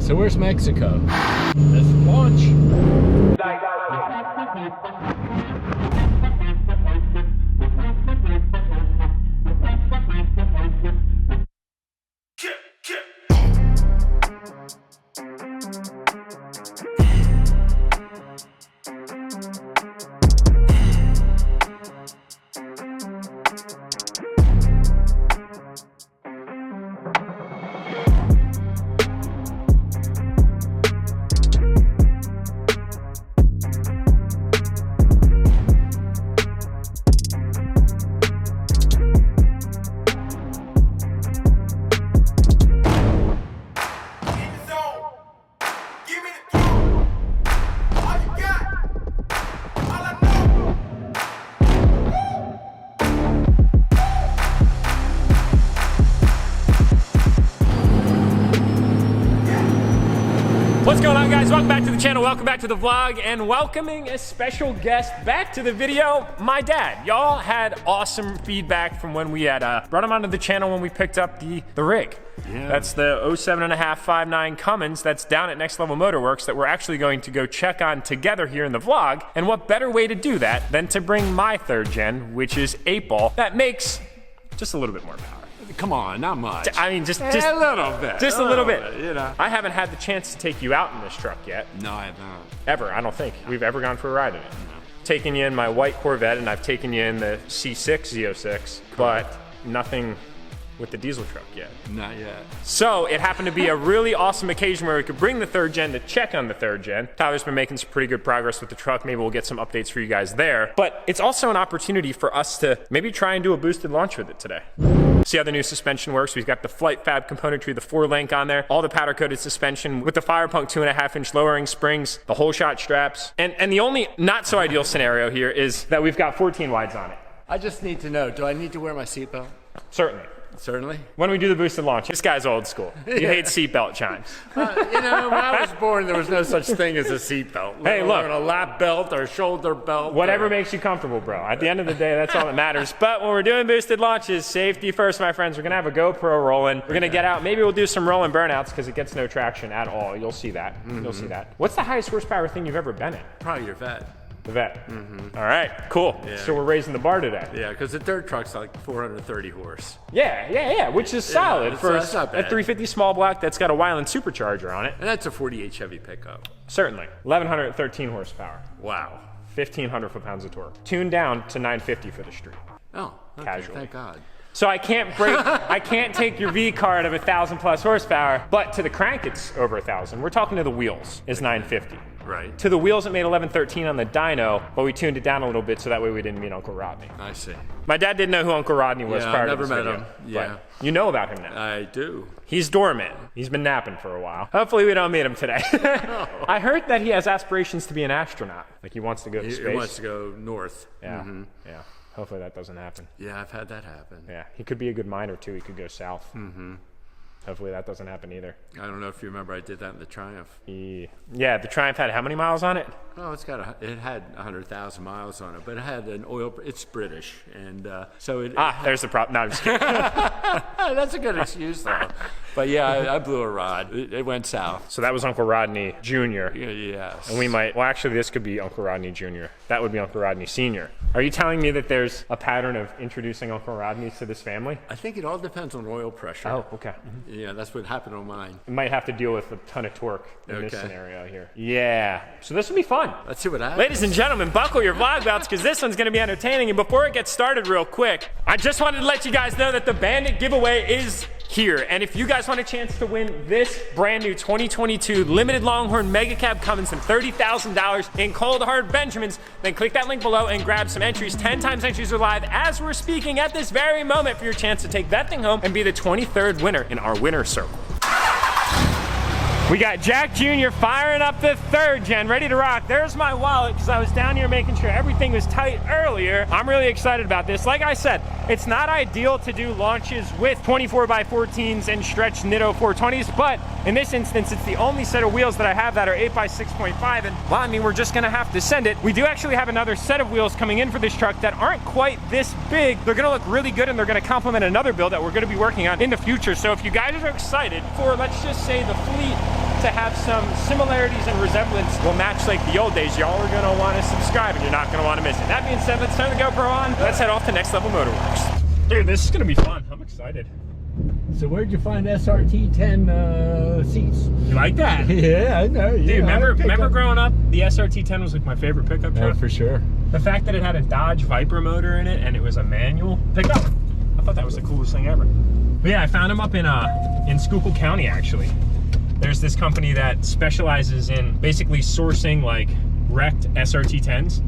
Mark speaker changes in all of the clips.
Speaker 1: So where's Mexico? Let's launch.
Speaker 2: What's going on, guys? Welcome back to the channel, welcome back to the vlog, and welcoming a special guest back to the video, my dad. Y'all had awesome feedback from when we had brought him onto the channel when we picked up the rig. Yeah. That's the 07.559 Cummins that's down at Next Level Motorworks that we're actually going to go check on together here in the vlog. And what better way to do that than to bring my third gen, which is 8-ball, that makes just a little bit more power.
Speaker 1: Come on, not much.
Speaker 2: I mean, just
Speaker 1: a little bit.
Speaker 2: Just a little bit.
Speaker 1: You know.
Speaker 2: I haven't had the chance to take you out in this truck yet.
Speaker 1: No, I have not.
Speaker 2: Ever, I don't think. We've ever gone for a ride in it. No. Taken you in my white Corvette, and I've taken you in the C6 Z06, but nothing with the diesel truck yet.
Speaker 1: Not yet.
Speaker 2: So it happened to be a really awesome occasion where we could bring the third gen to check on the third gen. Tyler's been making some pretty good progress with the truck. Maybe we'll get some updates for you guys there. But it's also an opportunity for us to maybe try and do a boosted launch with it today. See how the new suspension works. We've got the Flight Fab componentry, the 4-link on there, all the powder coated suspension with the Fire Punk 2.5-inch lowering springs, the whole shot straps. And the only not so ideal scenario here is that we've got 14 wides on it.
Speaker 1: I just need to know, do I need to wear my seatbelt?
Speaker 2: Certainly.
Speaker 1: Certainly.
Speaker 2: When we do the boosted launch, this guy's old school. You hate seatbelt chimes.
Speaker 1: You know, when I was born, there was no such thing as a seatbelt.
Speaker 2: Hey, look.
Speaker 1: A lap belt or a shoulder belt.
Speaker 2: Whatever makes you comfortable, bro. At the end of the day, that's all that matters. But when we're doing boosted launches, safety first, my friends. We're going to have a GoPro rolling. We're going to get out. Maybe we'll do some rolling burnouts because it gets no traction at all. You'll see that. You'll see that. What's the highest horsepower thing you've ever been in?
Speaker 1: Probably your Vet.
Speaker 2: The Vet. All right, cool. Yeah. So we're raising the bar today.
Speaker 1: Yeah, because the dirt truck's like 430 horse.
Speaker 2: Yeah, which is solid for a
Speaker 1: 350
Speaker 2: small block that's got a Weiland supercharger on it.
Speaker 1: And that's a 48 Chevy pickup.
Speaker 2: Certainly. 1,113 horsepower.
Speaker 1: Wow.
Speaker 2: 1,500 foot-pounds of torque. Tuned down to 950 for the street.
Speaker 1: Oh, okay,
Speaker 2: casually.
Speaker 1: Thank God.
Speaker 2: So I can't take your V card of 1,000 plus horsepower, but to the crank it's over 1,000. We're talking to the wheels is 950.
Speaker 1: Right.
Speaker 2: To the wheels it made 1113 on the dyno, but we tuned it down a little bit so that way we didn't meet Uncle Rodney.
Speaker 1: I see.
Speaker 2: My dad didn't know who Uncle Rodney was prior to this video.
Speaker 1: Never met him. Yeah.
Speaker 2: You know about him now.
Speaker 1: I do.
Speaker 2: He's dormant. He's been napping for a while. Hopefully we don't meet him today.
Speaker 1: No.
Speaker 2: I heard that he has aspirations to be an astronaut. Like he wants to go to space.
Speaker 1: He wants to go north.
Speaker 2: Yeah. Yeah. Hopefully that doesn't happen.
Speaker 1: Yeah, I've had that happen.
Speaker 2: Yeah, he could be a good miner too. He could go south. Hopefully that doesn't happen either.
Speaker 1: I don't know if you remember, I did that in the Triumph.
Speaker 2: Yeah, the Triumph had how many miles on it?
Speaker 1: Oh, it had 100,000 miles on it, but it had an oil. It's British, and so it.
Speaker 2: There's the problem. No, I'm just kidding.
Speaker 1: That's a good excuse though. But yeah, I blew a rod. It went south.
Speaker 2: So that was Uncle Rodney Jr.
Speaker 1: Yes.
Speaker 2: And we might. Well, actually, this could be Uncle Rodney Jr. That would be Uncle Rodney Sr. Are you telling me that there's a pattern of introducing Uncle Rodneys to this family?
Speaker 1: I think it all depends on oil pressure.
Speaker 2: Oh, okay.
Speaker 1: Yeah, that's what happened on mine.
Speaker 2: We might have to deal with a ton of torque in this scenario here. Yeah. So this will be fun.
Speaker 1: Let's see what happens.
Speaker 2: Ladies and gentlemen, buckle your vlog belts because this one's going to be entertaining. And before it gets started real quick, I just wanted to let you guys know that the Bandit giveaway is here. And if you guys want a chance to win this brand new 2022 limited Longhorn Mega Cab Cummins and $30,000 in cold hard Benjamins, then click that link below and grab some entries. 10 times entries are live as we're speaking at this very moment for your chance to take that thing home and be the 23rd winner in our winner circle. We got Jack Jr. firing up the third gen, ready to rock. There's my wallet because I was down here making sure everything was tight earlier. I'm really excited about this. Like I said, it's not ideal to do launches with 24x14s and stretched Nitto 420s, but in this instance, it's the only set of wheels that I have that are 8x6.5, and well, I mean, we're just gonna have to send it. We do actually have another set of wheels coming in for this truck that aren't quite this big. They're gonna look really good and they're gonna complement another build that we're gonna be working on in the future. So if you guys are excited for, let's just say, the fleet to have some similarities and resemblance will match like the old days, y'all are gonna wanna subscribe and you're not gonna wanna miss it. That being said, let's turn the GoPro on. Let's head off to Next Level Motorworks. Dude, this is gonna be fun. I'm excited.
Speaker 3: So where'd you find SRT 10 seats?
Speaker 2: You like that?
Speaker 3: Yeah, I know.
Speaker 2: Dude, remember growing up, the SRT 10 was like my favorite pickup truck?
Speaker 3: Oh, for sure.
Speaker 2: The fact that it had a Dodge Viper motor in it and it was a manual pickup, I thought that was the coolest thing ever. But yeah, I found them up in Schuylkill County, actually. There's this company that specializes in basically sourcing like wrecked SRT 10s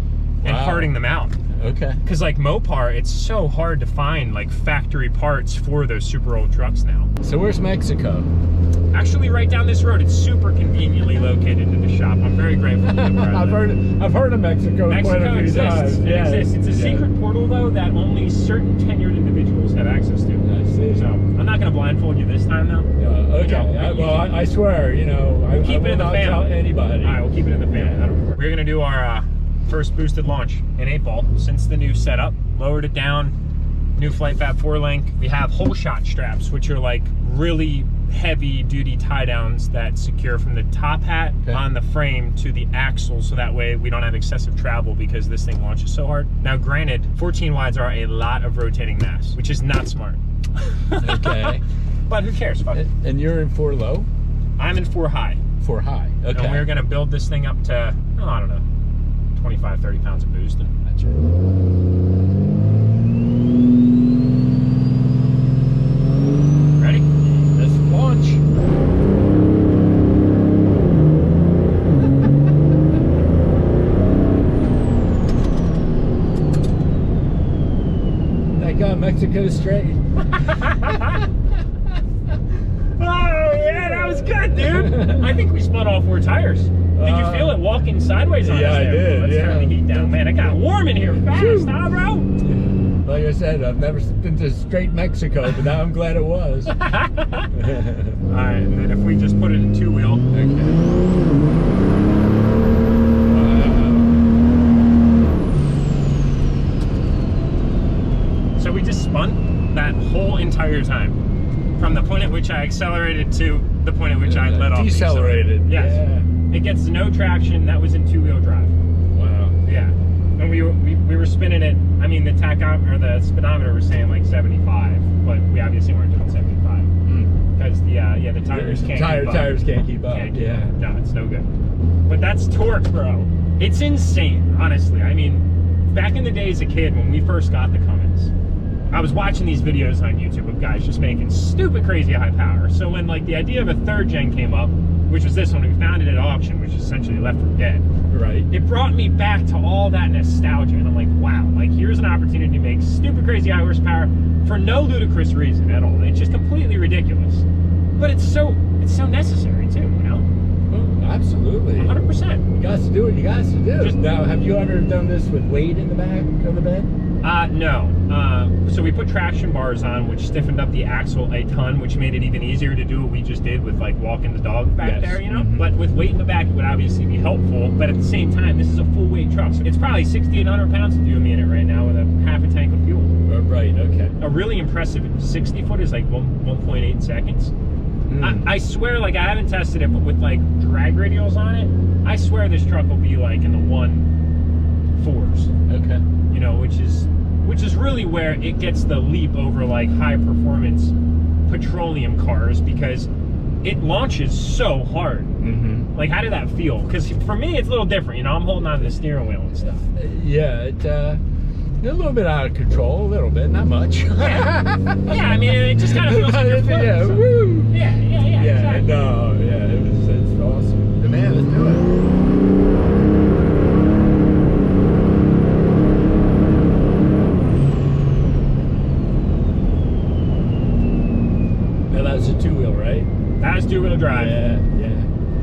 Speaker 2: and parting them out.
Speaker 3: Okay.
Speaker 2: Because like Mopar, it's so hard to find like factory parts for those super old trucks now.
Speaker 3: So where's Mexico?
Speaker 2: Actually, right down this road. It's super conveniently located in the shop. I'm very grateful.
Speaker 3: I've heard of Mexico quite a few
Speaker 2: exists.
Speaker 3: times.
Speaker 2: It exists. It's a secret portal though that only certain tenured individuals have access to.
Speaker 3: I see.
Speaker 2: So I'm not going to blindfold you this time though.
Speaker 3: Okay. I swear, you know, I
Speaker 2: keep it
Speaker 3: will
Speaker 2: in the
Speaker 3: not
Speaker 2: family.
Speaker 3: tell anybody.
Speaker 2: All right, we'll keep it in the family. That'll work. We're going to do our first boosted launch in 8-ball since the new setup. Lowered it down, new Flight Fab 4-link. We have hole shot straps, which are like really heavy duty tie downs that secure from the top hat on the frame to the axle, so that way we don't have excessive travel because this thing launches so hard. Now granted, 14 wides are a lot of rotating mass, which is not smart.
Speaker 3: Okay.
Speaker 2: But who cares? Fuck it.
Speaker 3: And you're in 4 low?
Speaker 2: I'm in 4 high.
Speaker 3: 4 high. Okay.
Speaker 2: And we're gonna build this thing up to, oh, I don't know, 25, 30 pounds of boost.
Speaker 3: Gotcha.
Speaker 2: Ready?
Speaker 3: Let's launch. Thank God Mexico's straight.
Speaker 2: Oh yeah, that was good, dude. I think we spun all 4 tires. Did you feel it walking sideways on us?
Speaker 3: Yeah, I did.
Speaker 2: Let's turn the heat down. Man, it got warm in here fast, huh, bro?
Speaker 3: Like I said, I've never been to straight Mexico, but now I'm glad it was.
Speaker 2: All right, and then if we just put it in 2-wheel.
Speaker 3: Okay.
Speaker 2: So we just spun that whole entire time, from the point at which I accelerated to the point at which I let off.
Speaker 3: Decelerated.
Speaker 2: Yes.
Speaker 3: Yeah.
Speaker 2: It gets no traction. That was in 2-wheel drive.
Speaker 3: Wow.
Speaker 2: Yeah. And we were spinning it. I mean, the tachometer or the speedometer was saying like 75, but we obviously weren't doing 75 because the tires can't.
Speaker 3: Tires can't keep up.
Speaker 2: Yeah. No, it's no good. But that's torque, bro. It's insane, honestly. I mean, back in the day as a kid when we first got the Cummins, I was watching these videos on YouTube of guys just making stupid, crazy high power. So when like the idea of a 3rd gen came up, which was this one, we found it at auction, which is essentially left for dead.
Speaker 3: Right.
Speaker 2: It brought me back to all that nostalgia, and I'm like, wow, like here's an opportunity to make stupid, crazy high horsepower for no ludicrous reason at all. It's just completely ridiculous. But it's so necessary too, you know?
Speaker 3: Oh, absolutely.
Speaker 2: 100%.
Speaker 3: You got to do what you got to do. Now, have you ever done this with weight in the back of the bed?
Speaker 2: No. So we put traction bars on, which stiffened up the axle a ton, which made it even easier to do what we just did with like walking the dog back there, you know? But with weight in the back, it would obviously be helpful. But at the same time, this is a full weight truck. So it's probably 6,800 pounds to do me in it right now with a half a tank of fuel.
Speaker 3: Right, okay.
Speaker 2: A really impressive 60 foot is like 1.8 seconds. I swear, like I haven't tested it, but with like drag radials on it, I swear this truck will be like in the 1.4s.
Speaker 3: Okay.
Speaker 2: You know, which is really where it gets the leap over like high performance petroleum cars, because it launches so hard. Like, how did that feel? Because for me, it's a little different. You know, I'm holding on to the steering wheel and stuff.
Speaker 3: Yeah, it a little bit out of control, a little bit, not much.
Speaker 2: Yeah, I mean, it just kind of feels like you're floating.
Speaker 3: Yeah, woo.
Speaker 2: Yeah, exactly.
Speaker 3: No, yeah, it's awesome. But man, let's do it. That's a 2-wheel, right?
Speaker 2: That is 2-wheel drive.
Speaker 3: Yeah.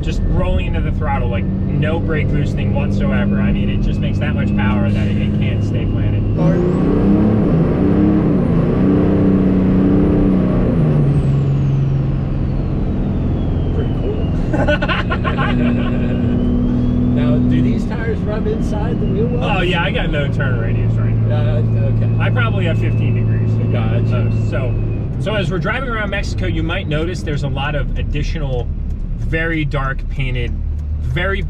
Speaker 2: Just rolling into the throttle, like no brake boosting whatsoever. I mean, it just makes that much power that it can't stay planted.
Speaker 3: Pretty cool. Now, do these tires rub inside the wheel well?
Speaker 2: Oh yeah, I got no turn radius right now.
Speaker 3: Okay.
Speaker 2: I probably have 15 degrees.
Speaker 3: Gotcha.
Speaker 2: So as we're driving around Mexico, you might notice there's a lot of additional very dark painted, very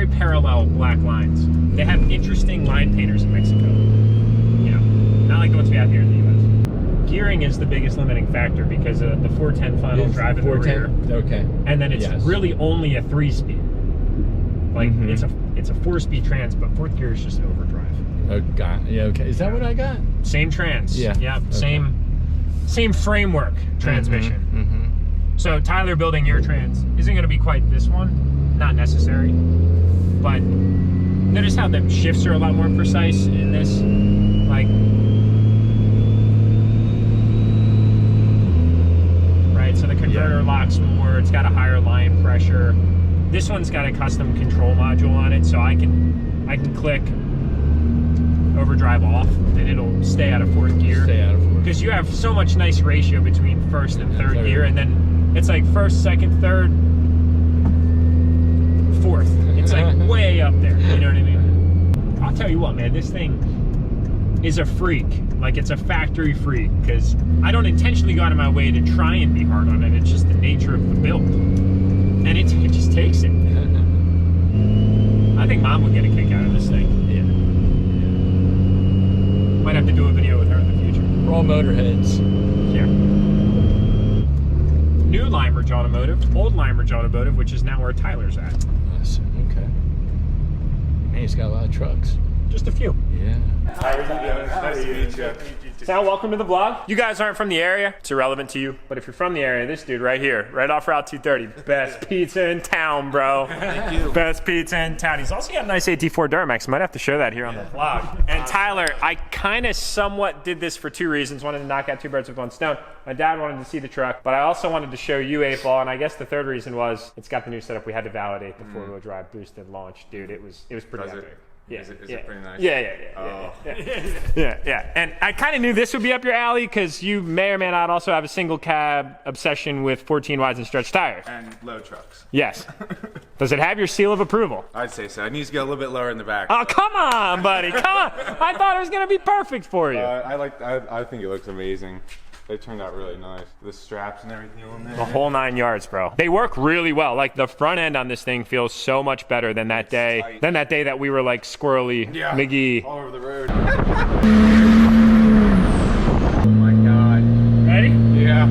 Speaker 2: parallel black lines. They have interesting line painters in Mexico. You know, not like the ones we have here in the U.S. Gearing is the biggest limiting factor because of the 410 final drive in the rear.
Speaker 3: Okay.
Speaker 2: And then it's really only a 3-speed. Like it's a 4-speed trans, but fourth gear is just overdrive.
Speaker 3: Oh god. Yeah. Okay. Is that what I got?
Speaker 2: Same trans.
Speaker 3: Yeah.
Speaker 2: Yep.
Speaker 3: Okay.
Speaker 2: Same framework transmission. So Tyler building your trans isn't going to be quite this one. Not necessary. But notice how the shifts are a lot more precise in this. Like. So the converter locks more, it's got a higher line pressure. This one's got a custom control module on it, so I can click overdrive off and it'll stay out of fourth gear.
Speaker 3: Stay out of fourth.
Speaker 2: Because you have so much nice ratio between first and third gear, and then it's like first, second, third, fourth. It's like way up there, you know what I mean? I'll tell you what, man, this thing is a freak. Like, it's a factory freak, because I don't intentionally go out of my way to try and be hard on it. It's just the nature of the build. And it just takes it. I think Mom would get a kick out of this thing. Yeah. Might have to do a video with her in the future.
Speaker 3: We're all motorheads.
Speaker 2: Yeah. New Limeridge Automotive, old Limeridge Automotive, which is now where Tyler's at.
Speaker 3: Awesome. Okay. Man, he's got a lot of trucks.
Speaker 2: Just a few.
Speaker 3: Yeah.
Speaker 4: How are you doing? Nice to meet you.
Speaker 2: Sal, welcome to the vlog. You guys aren't from the area. It's irrelevant to you. But if you're from the area, this dude right here, right off Route 230, best pizza in town, bro.
Speaker 4: Thank you.
Speaker 2: Best pizza in town. He's also got a nice AT4 DURTYMAX. Might have to show that here on the vlog. And Tyler, I kind of somewhat did this for two reasons. Wanted to knock out two birds with one stone. My dad wanted to see the truck, but I also wanted to show you 8-ball. And I guess the third reason was it's got the new setup. We had to validate the four-wheel drive boosted launch. Dude, it was pretty epic. Yeah,
Speaker 4: is it pretty nice?
Speaker 2: Yeah. And I kind of knew this would be up your alley because you may or may not also have a single cab obsession with 14 wides and stretch tires.
Speaker 4: And low trucks.
Speaker 2: Yes. Does it have your seal of approval?
Speaker 4: I'd say so. I need to get a little bit lower in the back.
Speaker 2: Oh, come on, buddy. Come on. I thought it was going to be perfect for you.
Speaker 4: I think it looks amazing. They turned out really nice. The straps and everything on there.
Speaker 2: The whole 9 yards, bro. They work really well. Like, the front end on this thing feels so much better than that day. Than that day that we were like squirrely McGee.
Speaker 4: All over the road.
Speaker 3: Oh my god.
Speaker 2: Ready?
Speaker 4: Yeah.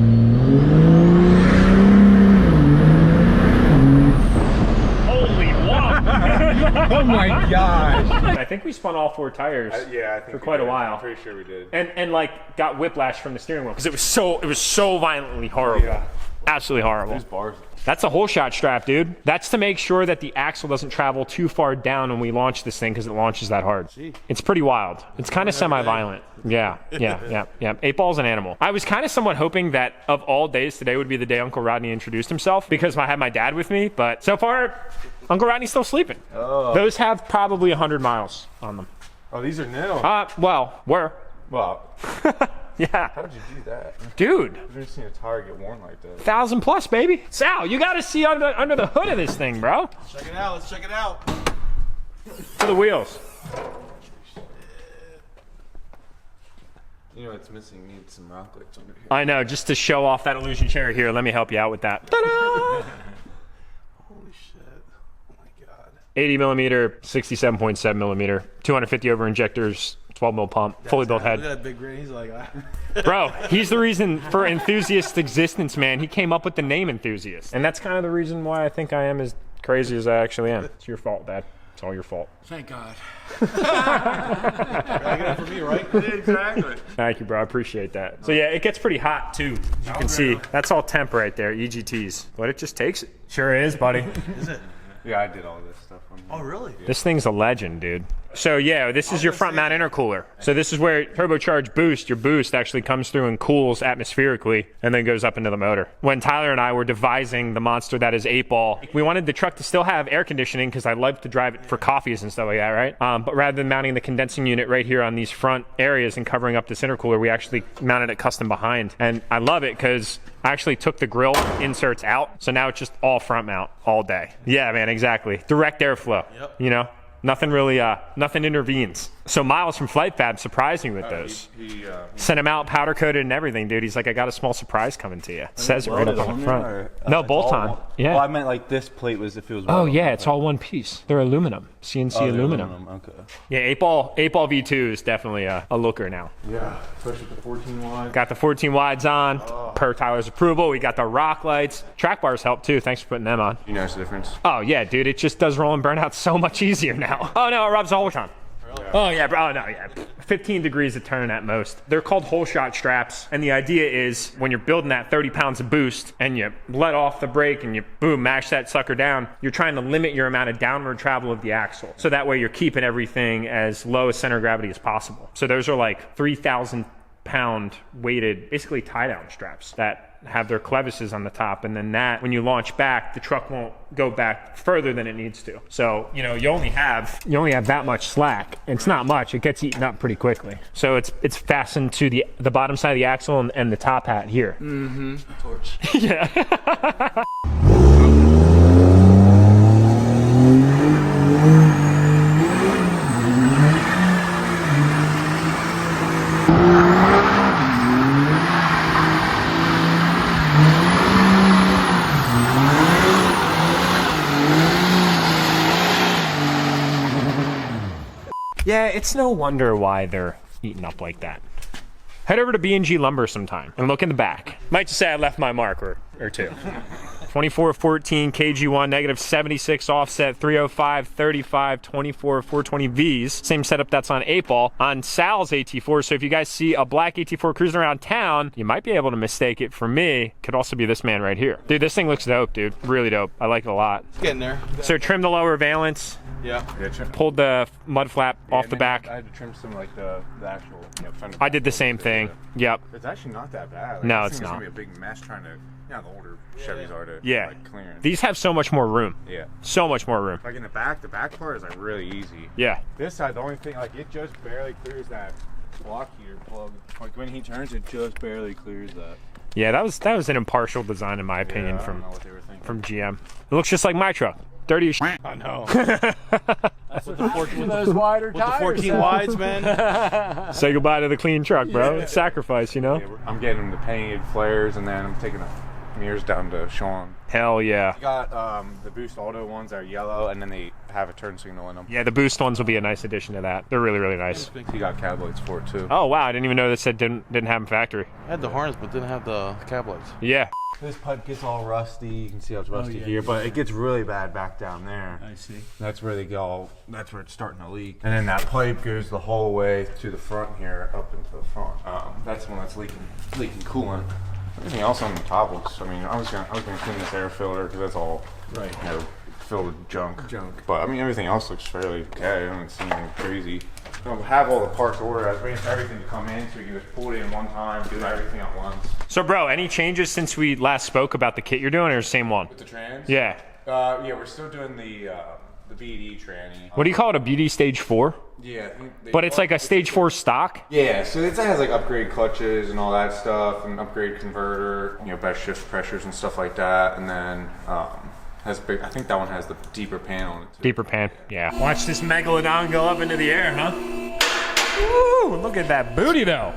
Speaker 2: Holy wow.
Speaker 3: Oh my gosh.
Speaker 2: I think we spun all four tires
Speaker 4: I think
Speaker 2: for
Speaker 4: we
Speaker 2: quite
Speaker 4: did.
Speaker 2: a while.
Speaker 4: I'm pretty sure we did.
Speaker 2: And like got whiplash from the steering wheel because it was so violently horrible.
Speaker 4: Yeah.
Speaker 2: Absolutely horrible.
Speaker 4: Those bars.
Speaker 2: That's a whole shot strap, dude. That's to make sure that the axle doesn't travel too far down when we launch this thing because it launches that hard. It's pretty wild. It's kind of semi-violent. Yeah. 8-ball's an animal. I was kind of somewhat hoping that of all days, today would be the day Uncle Rodney introduced himself because I had my dad with me, but so far, Uncle Rodney's still sleeping.
Speaker 4: Oh.
Speaker 2: Those have probably 100 miles on them.
Speaker 4: Oh, these are new.
Speaker 2: Well, were.
Speaker 4: Well,
Speaker 2: Yeah.
Speaker 4: how did you do that?
Speaker 2: Dude.
Speaker 4: I've never seen a tire get worn like that.
Speaker 2: 1,000 plus, baby. Sal, you got to see under the hood of this thing, bro.
Speaker 5: Check it out, let's check it out.
Speaker 2: For the wheels.
Speaker 4: You know what's missing? Needs some rock lights under here.
Speaker 2: I know, just to show off that illusion chair here, let me help you out with that. Ta-da!
Speaker 5: Holy shit. Oh my god.
Speaker 2: 80 millimeter, 67.7 millimeter, 250 over injectors, 12 mil pump, fully built
Speaker 5: Look
Speaker 2: head.
Speaker 5: at that big grin, he's like, ah.
Speaker 2: Bro, he's the reason for Enthusiast's existence, man. He came up with the name Enthusiast. And that's kind of the reason why I think I am as crazy as I actually am. It's your fault, Dad. It's all your fault.
Speaker 3: Thank God.
Speaker 5: Gotta get it for me, right?
Speaker 4: Exactly.
Speaker 2: Thank you, bro. I appreciate that. So yeah, it gets pretty hot too. As you can see, that's all temp right there, EGTs. But it just takes it. Sure is, buddy.
Speaker 5: Is it?
Speaker 4: Yeah, I did all this stuff on here.
Speaker 5: Oh, really?
Speaker 2: This thing's a legend, dude. So yeah, this is your front mount intercooler. So this is where turbocharged boost, your boost actually comes through and cools atmospherically and then goes up into the motor. When Tyler and I were devising the monster that is 8-ball, we wanted the truck to still have air conditioning because I love to drive it for coffees and stuff like that, right? But rather than mounting the condensing unit right here on these front areas and covering up this intercooler, we actually mounted it custom behind. And I love it because I actually took the grill inserts out. So now it's just all front mount all day. Yeah, man, exactly. Direct airflow, you know? Nothing really, nothing intervenes. So Miles from Flight Fab surprised me with those.
Speaker 4: He
Speaker 2: Sent him out powder coated and everything, dude. He's like, I got a small surprise coming to you. It says it right up on the front. No, bolt on. Yeah.
Speaker 6: Well, I meant like this plate was if it was.
Speaker 2: Oh yeah, it's all one piece. They're aluminum, CNC aluminum.
Speaker 6: Okay.
Speaker 2: Yeah, 8-ball V2 is definitely a looker now.
Speaker 4: Yeah, especially with the 14 wide.
Speaker 2: Got the 14 wides on, per Tyler's approval. We got the rock lights. Track bars help too. Thanks for putting them on.
Speaker 4: You notice the difference?
Speaker 2: Oh yeah, dude, it just does roll and burn out so much easier now. Oh no, it rubs the whole time. Oh yeah, bro. Oh no, yeah. 15 degrees a turn at most. They're called hole shot straps, and the idea is when you're building that 30 pounds of boost and you let off the brake and you boom, mash that sucker down, you're trying to limit your amount of downward travel of the axle. So that way you're keeping everything as low as center of gravity as possible. So those are like 3,000 pound weighted, basically tie down straps that have their clevises on the top, and then that when you launch back, the truck won't go back further than it needs to. So you know you only have that much slack. It's not much. It gets eaten up pretty quickly. So it's fastened to the bottom side of the axle and the top hat here.
Speaker 5: Mm-hmm. Torch.
Speaker 2: Yeah. Yeah, it's no wonder why they're eaten up like that. Head over to B&G Lumber sometime and look in the back. Might just say I left my mark or two. 2414 KG1, negative 76 offset, 305, 35, 24, 420 Vs. Same setup that's on 8-ball on Sal's AT4. So if you guys see a black AT4 cruising around town, you might be able to mistake it for me. Could also be this man right here. Dude, this thing looks dope, dude. Really dope. I like it a lot.
Speaker 5: It's getting there.
Speaker 2: So trim the lower valance.
Speaker 5: Yeah.
Speaker 2: Pulled the mud flap off the back.
Speaker 4: I had to trim some like the actual fender.
Speaker 2: I did the same thing. Yep.
Speaker 4: It's actually not that bad. Like,
Speaker 2: No,
Speaker 4: this
Speaker 2: it's
Speaker 4: thing is
Speaker 2: not.
Speaker 4: gonna be a big mess trying to, the older Chevys are to like clearance.
Speaker 2: These have so much more room.
Speaker 4: Yeah.
Speaker 2: So much more room.
Speaker 4: Like in the back part is like really easy.
Speaker 2: Yeah.
Speaker 4: This side, the only thing, like it just barely clears that block heater plug. Like when he turns, it just barely clears that.
Speaker 2: Yeah, that was an impartial design in my opinion
Speaker 4: I don't know what they were thinking.
Speaker 2: from GM. It looks just like my truck. Dirty as shit.
Speaker 5: I know.
Speaker 3: That's what the 14 those wider
Speaker 5: With the
Speaker 3: tires.
Speaker 5: 14 wides, man.
Speaker 2: Say goodbye to the clean truck, bro. It's sacrifice, you know?
Speaker 4: Yeah, I'm getting the painted flares, and then I'm taking the mirrors down to Sean.
Speaker 2: Hell yeah.
Speaker 4: I got the Boost Auto ones that are yellow, and then they have a turn signal in them.
Speaker 2: Yeah, the Boost ones will be a nice addition to that. They're really, really nice.
Speaker 4: He got cab lights for it too.
Speaker 2: Oh, wow. I didn't even know that said didn't have them factory.
Speaker 5: I had the harness, but didn't have the cab lights.
Speaker 2: Yeah.
Speaker 6: This pipe gets all rusty. You can see how it's rusty here, but it gets really bad back down there.
Speaker 3: I see.
Speaker 6: That's where they go. That's where it's starting to leak. And then that pipe goes the whole way to the front here, up into the front. That's the one that's leaking coolant.
Speaker 4: Everything else on the top looks. I mean, I was gonna clean this air filter because that's all filled with junk. But I mean, everything else looks fairly okay. I haven't seen anything crazy. I don't have all the parts ordered. I was waiting for everything to come in so we can just pull it in one time, do everything at once.
Speaker 2: So, bro, any changes since we last spoke about the kit you're doing, or same one?
Speaker 4: With the trans?
Speaker 2: Yeah.
Speaker 4: Yeah, we're still doing the BD tranny.
Speaker 2: What do you call it? A BD Stage 4?
Speaker 4: Yeah.
Speaker 2: But it's like a Stage 4 stock?
Speaker 4: Yeah, so it has like upgrade clutches and all that stuff, and upgrade converter, best shift pressures and stuff like that, and then has big. I think that one has the deeper pan on it too.
Speaker 2: Deeper pan, yeah. Watch this Megalodon go up into the air, huh? Woo! Look at that booty, though.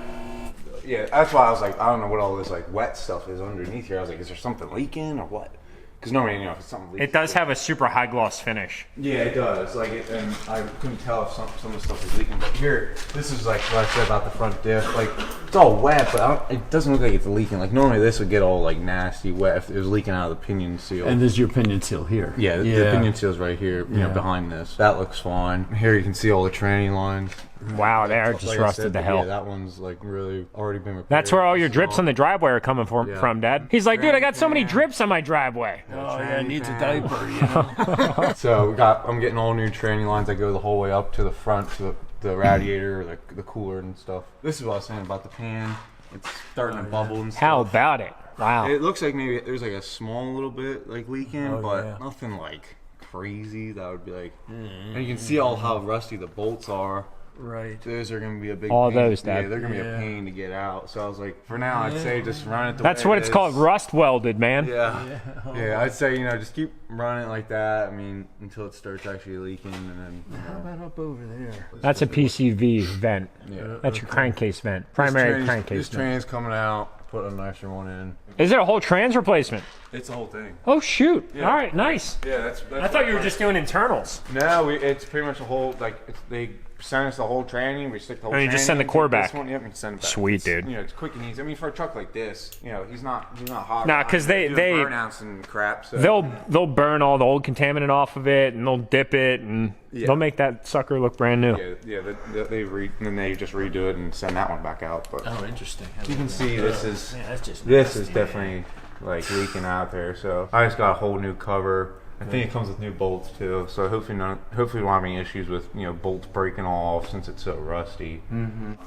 Speaker 6: Yeah, that's why I was like, I don't know what all this like wet stuff is underneath here. I was like, is there something leaking or what? Because normally, if it's something leaking.
Speaker 2: It does have a super high gloss finish.
Speaker 6: Yeah, it does. Like, and I couldn't tell if some of the stuff was leaking. But here, this is like what I said about the front diff. Like, it's all wet, but it doesn't look like it's leaking. Like, normally this would get all like nasty wet if it was leaking out of the pinion seal.
Speaker 3: And there's your pinion seal here.
Speaker 6: Yeah, the pinion seal is right here, behind this. That looks fine. Here you can see all the tranny lines.
Speaker 2: Wow, they're just
Speaker 6: Like I
Speaker 2: rusted
Speaker 6: said,
Speaker 2: to hell.
Speaker 6: Yeah, that one's like really already been repaired.
Speaker 2: That's where all your drips on the driveway are coming from, Dad. He's like, dude, I got so many drips on my driveway.
Speaker 3: Oh, yeah, it needs a diaper, you know?
Speaker 6: So I'm getting all new tranny lines that go the whole way up to the front, to the radiator, the cooler and stuff. This is what I was saying about the pan. It's starting to bubble and stuff.
Speaker 2: How about it? Wow.
Speaker 6: It looks like maybe there's like a small little bit like leaking, but nothing like crazy that would be like. And you can see all how rusty the bolts are.
Speaker 3: Right.
Speaker 6: Those are gonna be a big.
Speaker 2: All
Speaker 6: pain.
Speaker 2: those,
Speaker 6: Yeah,
Speaker 2: Dad.
Speaker 6: they're gonna be a pain to get out. So I was like, for now, I'd say just run it.
Speaker 2: That's what it's called, rust welded, man.
Speaker 6: Yeah. Yeah, I'd say just keep running it like that. I mean, until it starts actually leaking, and then.
Speaker 3: How about up over there?
Speaker 2: That's a PCV vent.
Speaker 6: Yeah.
Speaker 2: That's your crankcase vent. Primary crankcase
Speaker 6: This
Speaker 2: vent.
Speaker 6: train's coming out. Put a nicer one in.
Speaker 2: Is it a whole trans replacement?
Speaker 6: It's the whole thing.
Speaker 2: Oh shoot!
Speaker 6: Yeah.
Speaker 2: All right, nice.
Speaker 6: Yeah, that's.
Speaker 2: I thought you were just doing internals.
Speaker 6: No, it's pretty much a whole they send us the whole training. We stick the whole.
Speaker 2: And you just send the
Speaker 6: training
Speaker 2: core
Speaker 6: into this
Speaker 2: back.
Speaker 6: one, yep, and send it back.
Speaker 2: Sweet,
Speaker 6: It's,
Speaker 2: dude.
Speaker 6: It's quick and easy. I mean, for a truck like this, he's not hot.
Speaker 2: Nah, 'cause they
Speaker 6: burnouts and crap. So.
Speaker 2: They'll burn all the old contaminant off of it, and they'll dip it, and they'll make that sucker look brand new.
Speaker 6: Then they just redo it and send that one back out. But
Speaker 1: Oh, interesting.
Speaker 6: you can see this is
Speaker 1: That's just
Speaker 6: this is definitely like leaking out there. So I just got a whole new cover. I think it comes with new bolts too. So hopefully we won't have any issues with bolts breaking off since it's so rusty.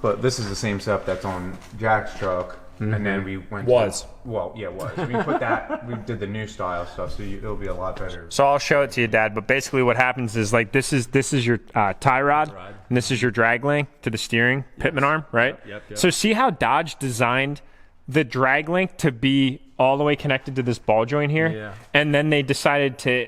Speaker 6: But this is the same stuff that's on Jack's truck. And then we went
Speaker 2: Was.
Speaker 6: We put that, we did the new style stuff, so it'll be a lot better.
Speaker 2: So I'll show it to you, Dad. But basically, what happens is like this is your tie rod, and this is your drag link to the steering pitman arm, right?
Speaker 1: Yep.
Speaker 2: So see how Dodge designed the drag link to be all the way connected to this ball joint here,
Speaker 1: Yeah.
Speaker 2: and then they decided to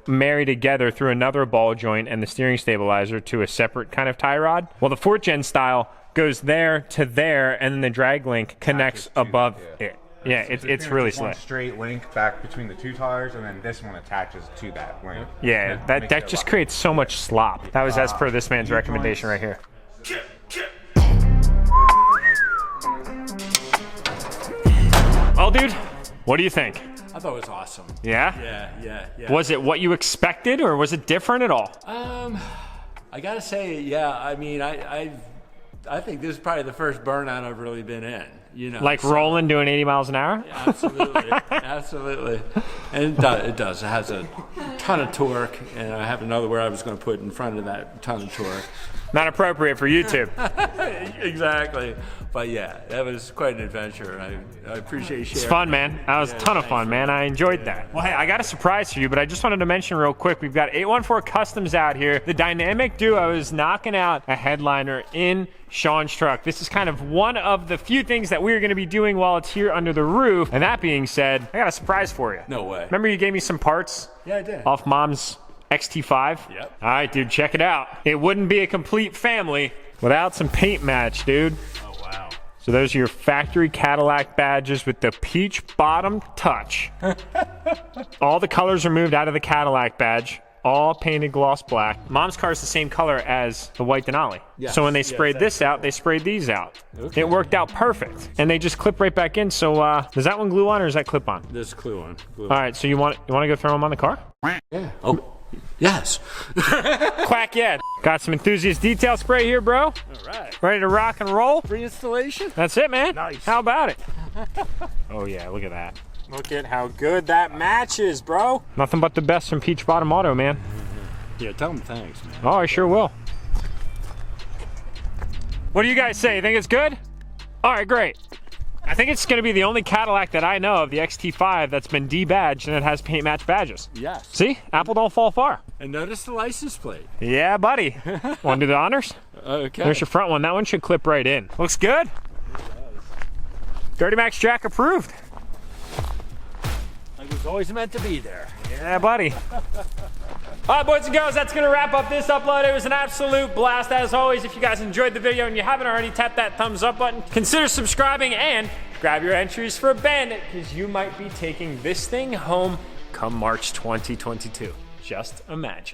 Speaker 2: marry together through another ball joint and the steering stabilizer to a separate kind of tie rod. Well, the 4th gen style goes there to there, and then the drag link connects above it. Yeah, it's really
Speaker 6: One
Speaker 2: slick.
Speaker 6: straight link back between the two tires, and then this one attaches to that link.
Speaker 2: Yeah,
Speaker 6: Makes
Speaker 2: that
Speaker 6: it
Speaker 2: just
Speaker 6: a lot-
Speaker 2: creates so much slop. That was as per this man's
Speaker 6: new
Speaker 2: recommendation right
Speaker 6: joints.
Speaker 2: here. Well, dude, what do you think?
Speaker 1: I thought it was awesome.
Speaker 2: Yeah?
Speaker 1: Yeah.
Speaker 2: Was it what you expected, or was it different at all?
Speaker 1: I gotta say, yeah. I mean, I think this is probably the first burnout I've really been in.
Speaker 2: Like rolling, doing 80 miles an hour?
Speaker 1: Absolutely, absolutely. And it does. It has a ton of torque, and I have another word I was going to put in front of that ton of torque.
Speaker 2: Not appropriate for YouTube.
Speaker 1: Exactly. But yeah, that was quite an adventure. I appreciate you sharing.
Speaker 2: It's fun, man. That was a ton of fun, man. I enjoyed that. Well, hey, I got a surprise for you, but I just wanted to mention real quick, we've got 814 Customs out here. The dynamic duo is knocking out a headliner in Sean's truck. This is kind of one of the few things that we're going to be doing while it's here under the roof. And that being said, I got a surprise for you.
Speaker 1: No way.
Speaker 2: Remember you gave me some parts?
Speaker 1: Yeah, I did.
Speaker 2: Off Mom's XT5?
Speaker 1: Yep.
Speaker 2: All right, dude, check it out. It wouldn't be a complete family without some paint match, dude.
Speaker 1: Oh, wow.
Speaker 2: So those are your factory Cadillac badges with the peach bottom touch. All the colors are moved out of the Cadillac badge. All painted gloss black. Mom's car is the same color as the white Denali.
Speaker 1: Yes,
Speaker 2: So when they
Speaker 1: yes,
Speaker 2: sprayed this out, they sprayed these out.
Speaker 1: Okay.
Speaker 2: It worked out perfect. And they just clip right back in. So does that one glue on or is that clip on?
Speaker 1: There's a clue on.
Speaker 2: All right, so you want to go throw them on the car?
Speaker 1: Yeah. Oh, yes.
Speaker 2: Quack, yeah. Got some enthusiast detail spray here, bro.
Speaker 1: All right.
Speaker 2: Ready to rock and roll?
Speaker 1: Free installation?
Speaker 2: That's it, man.
Speaker 1: Nice.
Speaker 2: How about it? Oh, yeah, look at that. Look at how good that matches, bro. Nothing but the best from Peach Bottom Auto, man.
Speaker 1: Yeah, tell them thanks, man.
Speaker 2: Oh, I sure will. What do you guys say? You think it's good? All right, great. I think it's going to be the only Cadillac that I know of, the XT5, that's been debadged and it has paint match badges.
Speaker 1: Yes.
Speaker 2: See? Apple don't fall far.
Speaker 1: And notice the license plate.
Speaker 2: Yeah, buddy. Want to do the honors?
Speaker 1: Okay.
Speaker 2: There's your front one. That one should clip right in. Looks good. DURTYMAX Jack approved.
Speaker 1: Like it was always meant to be there.
Speaker 2: Yeah, buddy. All right, boys and girls, that's going to wrap up this upload. It was an absolute blast. As always, if you guys enjoyed the video and you haven't already, tap that thumbs up button. Consider subscribing and grab your entries for Bandit, because you might be taking this thing home come March 2022. Just imagine.